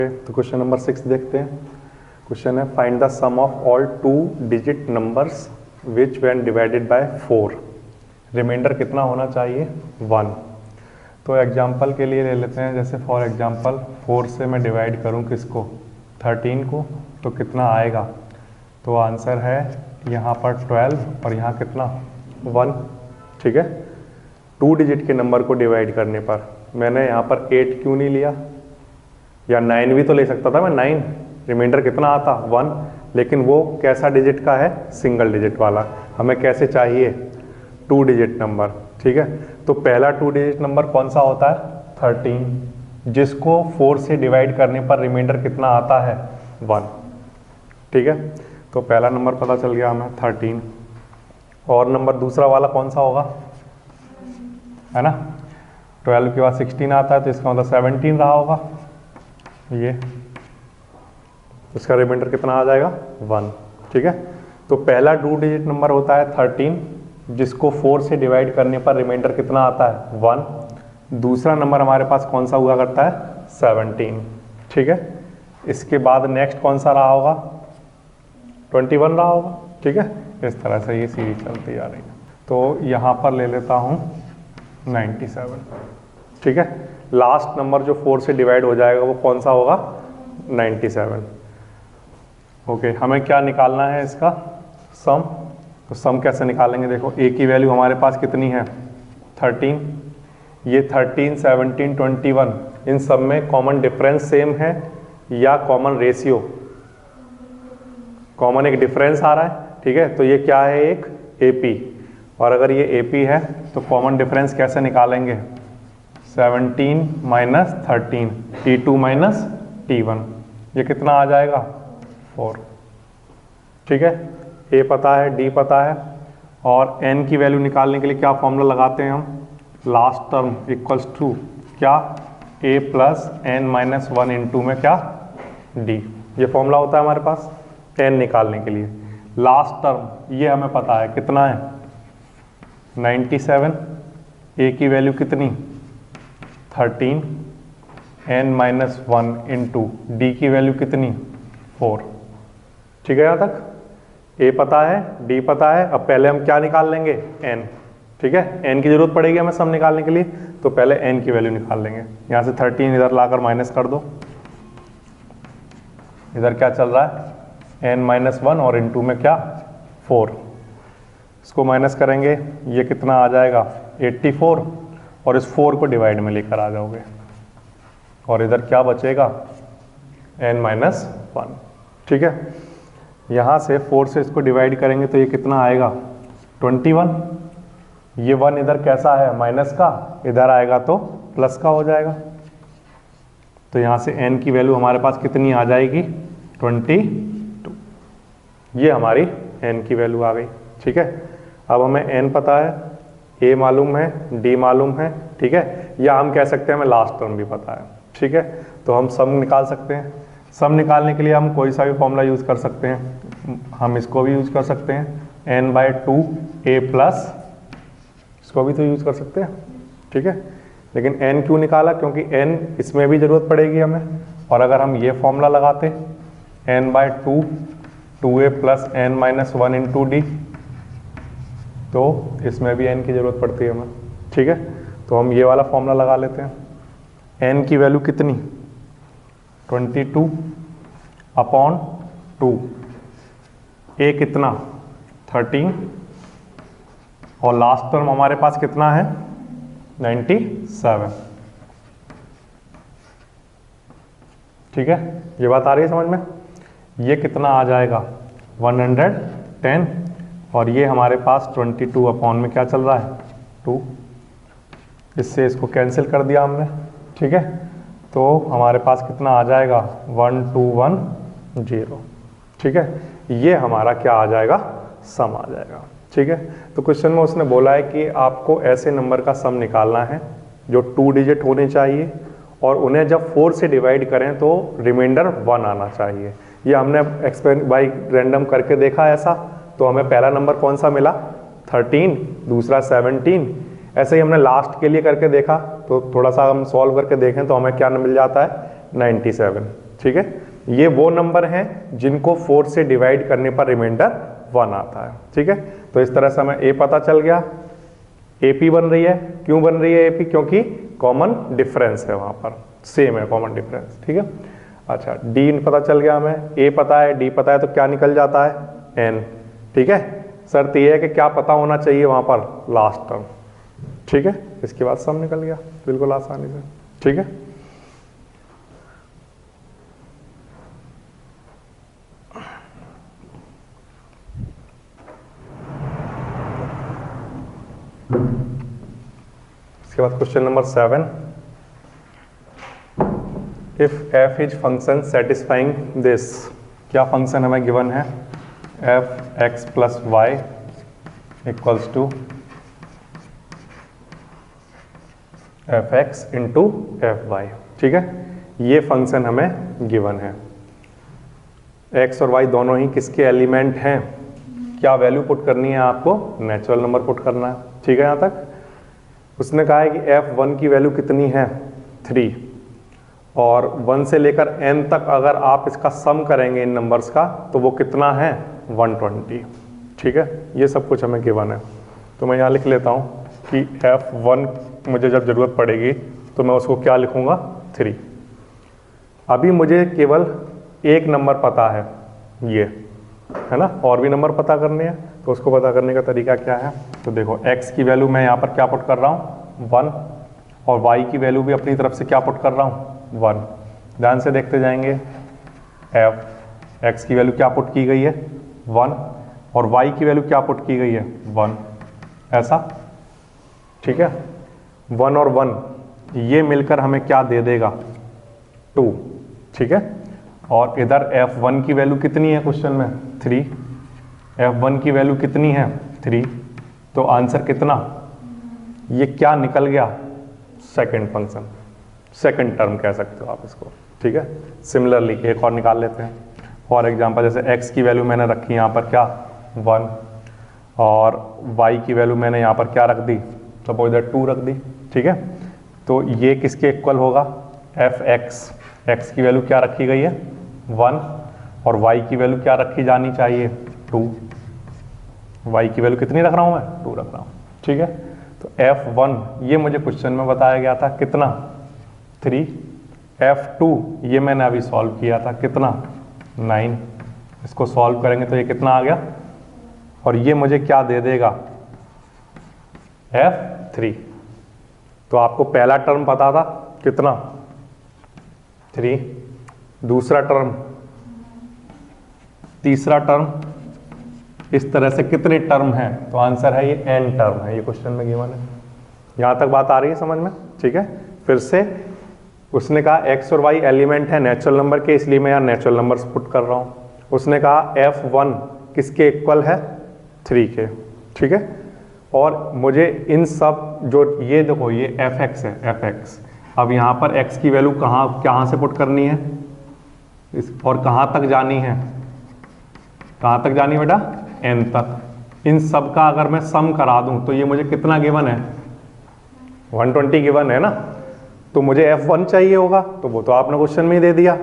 तो question number 6 देखते हैं। क्वेश्चन है find the sum of all 2 digit numbers which when divided by 4, remainder कितना होना चाहिए 1। तो एग्जांपल के लिए ले लेते हैं, जैसे फॉर एग्जांपल 4 से मैं डिवाइड करूं किसको 13 को, तो कितना आएगा। तो आंसर है यहाँ पर 12 और यहाँ कितना 1। ठीक है, 2 डिजिट के नंबर को डिवाइड करने पर मैंने यहाँ पर 8 क्यों नहीं लिया, या 9 भी तो ले सकता था मैं 9, रिमाइंडर कितना आता 1, लेकिन वो कैसा डिजिट का है, सिंगल डिजिट वाला। हमें कैसे चाहिए 2 डिजिट नंबर। ठीक है, तो पहला 2 डिजिट नंबर कौन सा होता है 13, जिसको 4 से डिवाइड करने पर रिमाइंडर कितना आता है 1। ठीक है, तो पहला नंबर पता चल गया हमें 13। और नंबर दूसरा वाला कौन सा होगा, है ना, 12 के बाद 16 आता है, तो इसका मतलब 17 रहा होगा ये, उसका रिमाइंडर कितना आ जाएगा 1। ठीक है, तो पहला 2 डिजिट नंबर होता है 13, जिसको 4 से डिवाइड करने पर रिमाइंडर कितना आता है 1। दूसरा नंबर हमारे पास कौन सा हुआ करता है 17। ठीक है, इसके बाद नेक्स्ट कौन सा रहा होगा 21 रहा होगा। ठीक है, इस तरह से ये सीरीज चलती जा रही है। तो यहाँ पर ले लेता हूँ 97। ठीक है, लास्ट नंबर जो 4 से डिवाइड हो जाएगा वो कौन सा होगा 97। ओके, हमें क्या निकालना है इसका सम। तो सम कैसे निकालेंगे, देखो ए की वैल्यू हमारे पास कितनी है 13, ये 13, 17, 21, इन सब में कॉमन डिफरेंस सेम है या कॉमन रेशियो, कॉमन एक डिफरेंस आ रहा है। ठीक है, तो ये क्या है एक AP, और अगर ये AP है तो कॉमन डिफरेंस कैसे निकालेंगे 17 माइनस 13, T2 माइनस T1, ये कितना आ जाएगा 4। ठीक है, A पता है, D पता है, और N की वैल्यू निकालने के लिए क्या फॉर्मूला लगाते हैं हम, लास्ट टर्म इक्वल्स टू क्या A plus N minus 1 into में क्या D, ये फॉर्मूला होता है हमारे पास N निकालने के लिए। लास्ट टर्म ये हमें पता है कितना है 97, A की वैल्यू कितनी 13, N माइनस 1 इंटू D की वैल्यू कितनी 4। ठीक है, यहाँ तक A पता है, D पता है। अब पहले हम क्या निकाल लेंगे N। ठीक है, N की जरूरत पड़ेगी हमें सम निकालने के लिए, तो पहले N की वैल्यू निकाल लेंगे। यहाँ से 13 इधर लाकर माइनस कर दो, इधर क्या चल रहा है N माइनस 1 और इंटू में क्या 4, इसको माइनस करेंगे, ये कितना आ जाएगा 84, और इस 4 को डिवाइड में लेकर आ जाओगे, और इधर क्या बचेगा N माइनस 1। ठीक है, यहाँ से 4 से इसको डिवाइड करेंगे तो ये कितना आएगा 21, ये 1 इधर कैसा है माइनस का, इधर आएगा तो प्लस का हो जाएगा। तो यहाँ से N की वैल्यू हमारे पास कितनी आ जाएगी 22, ये हमारी N की वैल्यू आ गई। ठीक है, अब हमें N पता है, A मालूम है, D मालूम है। ठीक है, या हम कह सकते हैं हमें लास्ट टर्म भी पता है। ठीक है, तो हम सम निकाल सकते हैं। सम निकालने के लिए हम कोई सा भी फॉर्मूला यूज़ कर सकते हैं, हम इसको भी यूज़ कर सकते हैं N/2 A प्लस, इसको भी तो यूज़ कर सकते हैं। ठीक है, लेकिन N क्यों निकाला, क्योंकि N इसमें भी ज़रूरत पड़ेगी हमें, और अगर हम ये फॉर्मूला लगाते N/2 2A plus N minus 1 into D, तो इसमें भी N की ज़रूरत पड़ती है हमें। ठीक है, तो हम ये वाला फॉर्मूला लगा लेते हैं। N की वैल्यू कितनी 22 अपॉन 2, A कितना 13, और लास्ट टर्म हमारे पास कितना है 97। ठीक है, ये बात आ रही है समझ में, ये कितना आ जाएगा 110, और ये हमारे पास 22 अपॉन में क्या चल रहा है 2, इससे इसको कैंसिल कर दिया हमने। ठीक है, तो हमारे पास कितना आ जाएगा 1210। ठीक है, ये हमारा क्या आ जाएगा सम आ जाएगा। ठीक है, तो क्वेश्चन में उसने बोला है कि आपको ऐसे नंबर का सम निकालना है जो 2 डिजिट होने चाहिए, और उन्हें जब 4 से डिवाइड करें तो रिमाइंडर 1 आना चाहिए। ये हमने एक्सपेरिमेंट बाई रैंडम करके देखा ऐसा, तो हमें पहला नंबर कौन सा मिला 13, दूसरा 17, ऐसे ही हमने लास्ट के लिए करके देखा, तो थोड़ा सा हम सॉल्व करके देखें तो हमें क्या मिल जाता है 97। ठीक है, ये वो नंबर हैं जिनको 4 से डिवाइड करने पर रिमाइंडर 1 आता है। ठीक है, तो इस तरह से हमें ए पता चल गया, एपी बन रही है। क्यों बन रही है एपी? क्योंकि कॉमन डिफरेंस है, वहां पर सेम है कॉमन डिफरेंस। ठीक है, अच्छा डी पता चल गया हमें, ए पता है, डी पता है, तो क्या निकल जाता है? एन। ठीक है, शर्त ये है कि क्या पता होना चाहिए वहां पर? Last term. ठीक है, इसके बाद सम निकल गया बिल्कुल आसानी से। ठीक है, इसके बाद question number 7, if f is function satisfying this. क्या फंक्शन हमें गिवन है? f x plus y equals to f x into f y. ठीक है, ये फंक्शन हमें गिवन है। x और y दोनों ही किसके एलिमेंट हैं? क्या वैल्यू पुट करनी है आपको? नेचुरल नंबर पुट करना है। ठीक है, यहाँ तक उसने कहा है कि f1 की वैल्यू कितनी है? 3, और 1 से लेकर n तक अगर आप इसका सम करेंगे इन नंबर्स का तो वो कितना है? 120। ठीक है, ये सब कुछ हमें गिवन है। तो मैं यहाँ लिख लेता हूँ कि f1 मुझे जब ज़रूरत पड़ेगी तो मैं उसको क्या लिखूँगा? 3। अभी मुझे केवल एक नंबर पता है, ये है ना, और भी नंबर पता करने हैं। तो उसको पता करने का तरीका क्या है? तो देखो x की वैल्यू मैं यहाँ पर क्या पुट कर रहा हूँ? 1, और y की वैल्यू भी अपनी तरफ से क्या पुट कर रहा हूँ? 1। ध्यान से देखते जाएंगे, x की वैल्यू क्या पुट की गई है? 1, और y की वैल्यू क्या पुट की गई है? 1। ऐसा, ठीक है, 1 और 1 ये मिलकर हमें क्या दे देगा? 2। ठीक है, और इधर f1 की वैल्यू कितनी है क्वेश्चन में? 3। f1 की वैल्यू कितनी है? 3। तो आंसर कितना? ये क्या निकल गया? सेकंड फंक्शन, सेकंड टर्म कह सकते हो आप इसको। ठीक है, सिमिलरली एक और निकाल लेते हैं। फॉर एग्जांपल जैसे x की वैल्यू मैंने रखी यहाँ पर क्या? 1, और y की वैल्यू मैंने यहाँ पर क्या रख दी? सपोज इधर 2 रख दी। ठीक है, तो ये किसके इक्वल होगा? fx। x की वैल्यू क्या रखी गई है? 1, और y की वैल्यू क्या रखी जानी चाहिए? 2। y की वैल्यू कितनी रख रहा हूँ मैं? 2 रख रहा हूँ। ठीक है, तो f1 ये मुझे क्वेश्चन में बताया गया था कितना? 3। f2 ये मैंने अभी सॉल्व किया था, कितना? 9। इसको सॉल्व करेंगे तो ये कितना आ गया? और ये मुझे क्या दे देगा? f3। तो आपको पहला टर्म पता था कितना? 3। दूसरा टर्म, तीसरा टर्म, इस तरह से कितने टर्म हैं? तो आंसर है ये n टर्म है, ये क्वेश्चन में गिवन है। यहाँ तक बात आ रही है समझ में? ठीक है, फिर से उसने कहा x और y एलिमेंट है नेचुरल नंबर के, इसलिए मैं यहाँ नेचुरल नंबर्स पुट कर रहा हूँ। उसने कहा f1 किसके इक्वल है? 3 के। ठीक है, और मुझे इन सब जो ये देखो ये fx है, fx। अब यहाँ पर x की वैल्यू कहाँ से पुट करनी है? और कहाँ तक जानी है? कहाँ तक जानी बेटा? n तक। इन सब का अगर मैं सम करा दूं तो ये मुझे कितना गिवन है? 120 गिवन है ना। तो मुझे f1 चाहिए होगा, तो वो तो आपने क्वेश्चन में ही दे दिया।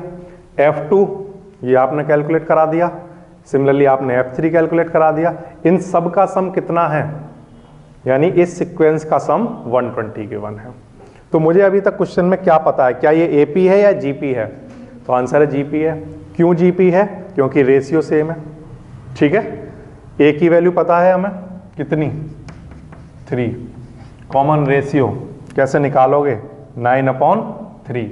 f2 ये आपने कैलकुलेट करा दिया, सिमिलरली आपने f3 कैलकुलेट करा दिया। इन सब का सम कितना है? यानी इस सीक्वेंस का सम 120 गिवन है। तो मुझे अभी तक क्वेश्चन में क्या पता है? क्या ये AP है या GP है? तो आंसर है GP है। क्यों GP है? क्योंकि रेशियो सेम है। ठीक है, A की वैल्यू पता है हमें कितनी? 3। कॉमन रेशियो कैसे निकालोगे? 9/3।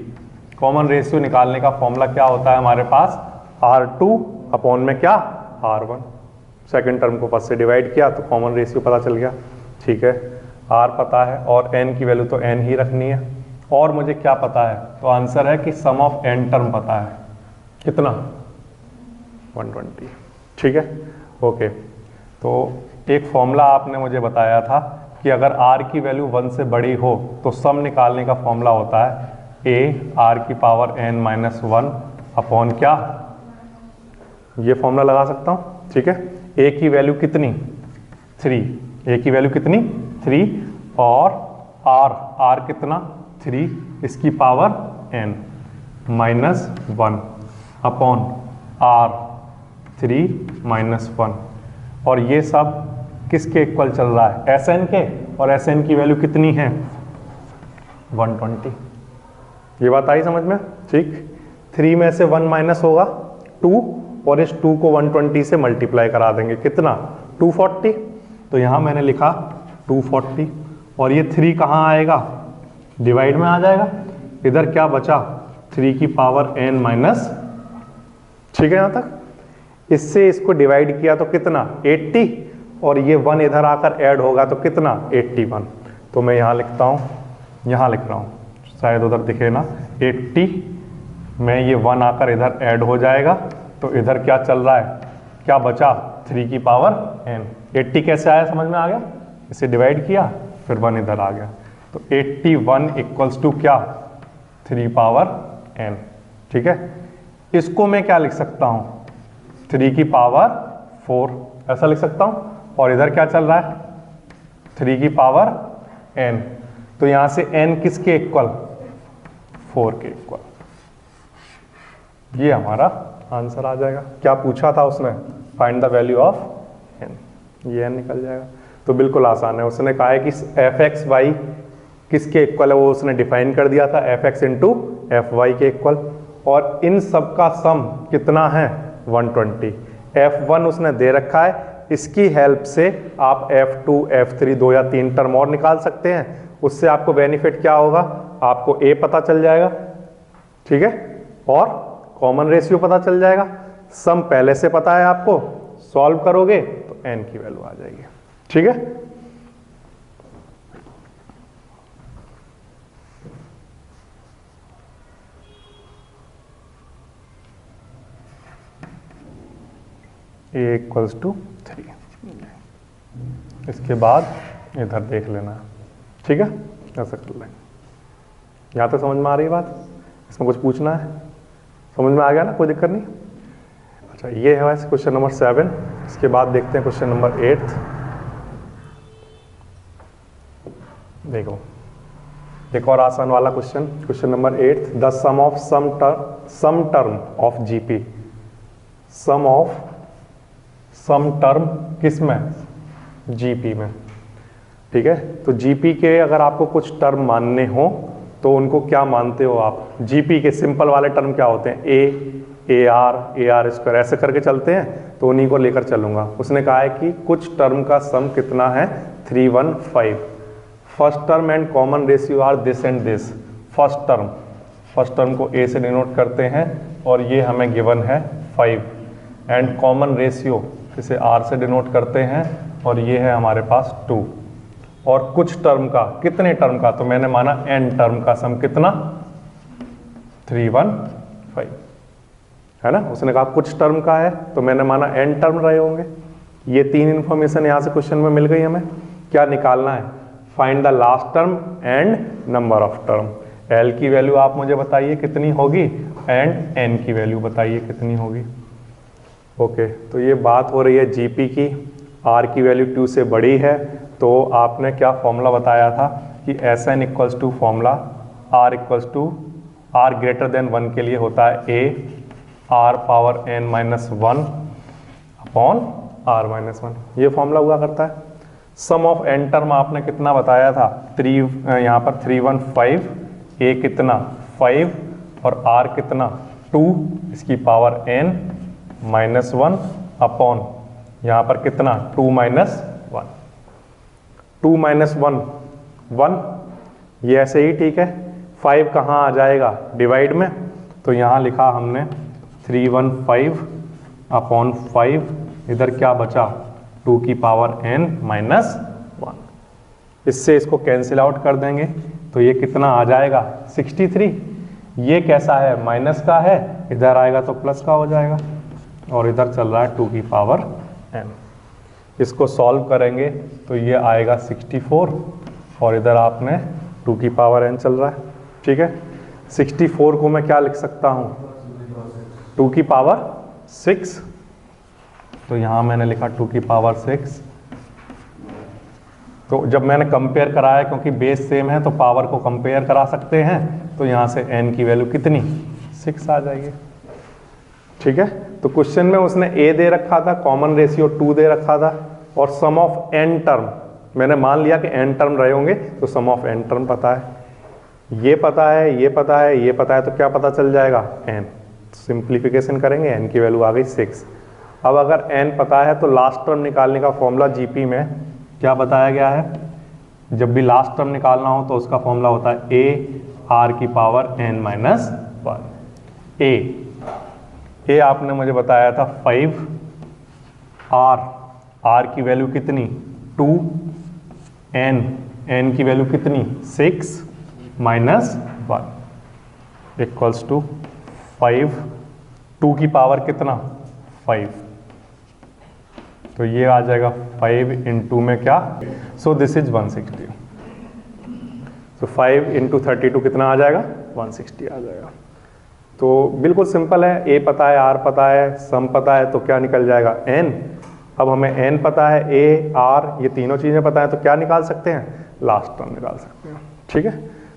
कॉमन रेशियो निकालने का फॉर्मूला क्या होता है हमारे पास? R2 अपॉन में क्या? R1। सेकंड टर्म को फर्स्ट से डिवाइड किया तो कॉमन रेशियो पता चल गया। ठीक है, R पता है और n की वैल्यू तो n ही रखनी है। और मुझे क्या पता है? तो आंसर है कि सम ऑफ n टर्म पता है कितना? 120। ठीक है, ओके। तो एक फॉर्मूला आपने मुझे बताया था कि अगर r की वैल्यू 1 से बड़ी हो तो सम निकालने का फॉर्मूला होता है a r की पावर n-1 अपॉन क्या? ये फॉर्मूला लगा सकता हूँ। ठीक है, a की वैल्यू कितनी? 3। a की वैल्यू कितनी? 3, और r कितना? 3, इसकी power n-1 upon are 3 minus 1। और ये सब किसके इक्वल चल रहा है? एस एन के। और एस एन की वैल्यू कितनी है? 120। ये बात आई समझ में? ठीक। 3 में से 1 माइनस होगा 2 और इस 2 को 120 से मल्टीप्लाई करा देंगे। कितना? 240। तो यहाँ मैंने लिखा 240 और ये 3 कहाँ आएगा? डिवाइड में आ जाएगा। इधर क्या बचा? 3 की पावर n माइनस। ठीक है यहाँ तक? इससे इसको डिवाइड किया तो कितना? 80 और ये 1 इधर आकर ऐड होगा तो कितना? 81। तो मैं यहाँ लिखता हूँ, यहाँ लिख रहा हूँ, शायद उधर दिखे ना, 80 में ये 1 आकर इधर ऐड हो जाएगा तो इधर क्या चल रहा है? क्या बचा? 3 की पावर n। 80 कैसे आया? समझ में आ गया? इसे डिवाइड किया फिर 1 इधर आ गया तो 81 इक्वल्स टू क्या? 3 पावर n। ठीक है, इसको मैं क्या लिख सकता हूं? 3 की पावर 4 ऐसा लिख सकता हूं। और इधर क्या चल रहा है? 3 की पावर n। तो यहां से n किसके इक्वल? 4 के इक्वल। ये हमारा आंसर आ जाएगा। क्या पूछा था उसने? Find the value of n। ये n निकल जाएगा। तो बिल्कुल आसान है। उसने कहा है कि एफ एक्स वाई किसके इक्वल है, वो उसने डिफाइन कर दिया था, f x into f y के इक्वल। और इन सब का सम कितना है? 120। F1 उसने दे रखा है, इसकी हेल्प से आप F2, F3 2 या 3 टर्म और निकाल सकते हैं। उससे आपको बेनिफिट क्या होगा? आपको A पता चल जाएगा, ठीक है, और कॉमन रेशियो पता चल जाएगा। सम पहले से पता है आपको, सॉल्व करोगे तो n की वैल्यू आ जाएगी। ठीक है, a इक्वल्स टू 3। इसके बाद इधर देख लेना। ठीक है, ऐसा कर लेंगे। यहाँ तक समझ में आ रही है बात? इसमें कुछ पूछना है? समझ में आ गया ना? कोई दिक्कत नहीं। अच्छा, ये है वैसे क्वेश्चन नंबर 7। इसके बाद देखते हैं क्वेश्चन नंबर 8। देखो, एक और आसान वाला question, question number 8। The sum of sum term of GP. Sum of sum term किस में? जीपी में। ठीक है, तो जीपी के अगर आपको कुछ टर्म मानने हो तो उनको क्या मानते हो आप? जीपी के सिंपल वाले टर्म क्या होते हैं? ए आर स्क्वायर ऐसे करके चलते हैं, तो उन्हीं को लेकर चलूंगा। उसने कहा है कि कुछ टर्म का सम कितना है? 315। First term and common ratio are this and this. First term को ए से डिनोट करते हैं और ये हमें गिवन है 5। एंड कॉमन रेशियो इसे आर से डिनोट करते हैं और ये है हमारे पास 2। और कुछ टर्म का, कितने टर्म का? तो मैंने माना n टर्म का सम कितना? 315 है ना। उसने कहा कुछ टर्म का है तो मैंने माना n टर्म रहे होंगे। ये 3 इंफॉर्मेशन यहाँ से क्वेश्चन में मिल गई हमें। क्या निकालना है? Find the last term and number of term. l की वैल्यू आप मुझे बताइए कितनी होगी एंड n की वैल्यू बताइए कितनी होगी। ओके, तो ये बात हो रही है जीपी की। r की वैल्यू 2 से बड़ी है तो आपने क्या फॉर्मूला बताया था कि S N equals to formula r equals to r greater than 1 के लिए होता है a r power n minus 1 upon r minus 1। ये फॉर्मूला हुआ करता है। सम ऑफ n टर्म आपने कितना बताया था? 3, यहाँ पर 315, a कितना? 5 और r कितना? 2, इसकी पावर n माइनस 1 अपॉन यहाँ पर कितना? 2 माइनस 1। 2 माइनस 1 1, ये ऐसे ही ठीक है। 5 कहाँ आ जाएगा? डिवाइड में। तो यहाँ लिखा हमने 315 अपॉन 5। इधर क्या बचा? 2 की पावर n माइनस 1। इससे इसको कैंसिल आउट कर देंगे तो ये कितना आ जाएगा? 63। ये कैसा है? माइनस का है, इधर आएगा तो प्लस का हो जाएगा। और इधर चल रहा है 2 की पावर n। इसको सॉल्व करेंगे तो ये आएगा 64 और इधर आपने 2 की पावर n चल रहा है। ठीक है, 64 को मैं क्या लिख सकता हूँ? 2 की पावर 6। तो यहाँ मैंने लिखा 2 की पावर 6। तो जब मैंने कंपेयर कराया, क्योंकि बेस सेम है तो पावर को कंपेयर करा सकते हैं, तो यहाँ से n की वैल्यू कितनी? 6 आ जाएगी। ठीक है, तो क्वेश्चन में उसने a दे रखा था, कॉमन रेशियो 2 दे रखा था, और सम ऑफ n टर्म मैंने मान लिया कि n टर्म रहे होंगे, तो सम ऑफ n टर्म पता है, ये पता है, ये पता है, ये पता है, तो क्या पता चल जाएगा n। सिंप्लीफिकेशन करेंगे, n की वैल्यू आ गई 6। अब अगर n पता है तो लास्ट टर्म निकालने का फॉर्मूला जीपी में क्या बताया गया है, जब भी लास्ट टर्म निकालना हो तो उसका फॉर्मूला होता है a r की पावर n माइनस 1। a आपने मुझे बताया था 5, r की वैल्यू कितनी 2, n की वैल्यू कितनी 6 माइनस 1 इक्वल्स टू 5, 2 की पावर कितना 5, तो ये आ जाएगा 5 इंटू में क्या, so this is 160। So 5 into 32 कितना आ जाएगा 160 आ जाएगा। तो बिल्कुल सिंपल है, a पता है, r पता है, सम पता है, तो क्या निकल जाएगा n। अब हमें n पता है, a r ये तीनों चीज़ें पता है, तो क्या निकाल सकते हैं, लास्ट टर्म निकाल सकते हैं। ठीक है।